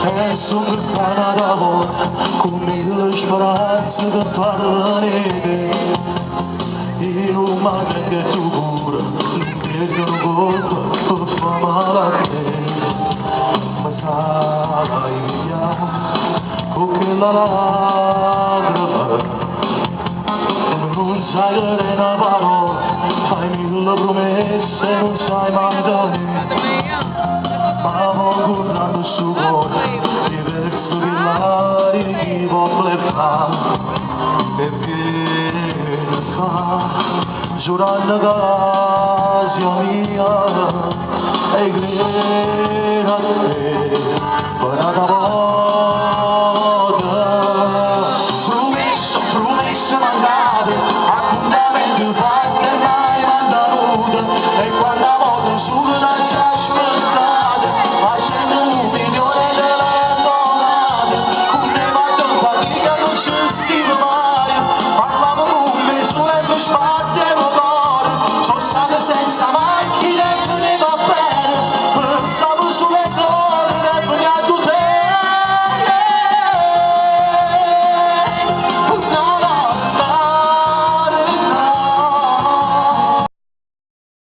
Penso che farà volta come le speranze che parlerete. Io madre che tu cura, non chiedono colpa per far male a te. Ma sai via, con che la lacrima, non sai che è una parola, fai mille promesse, non sai mai da me. Ma guardando su cuore, diverso villari di volle fa, e viene fa, giurando che sia mia, e grida a te, per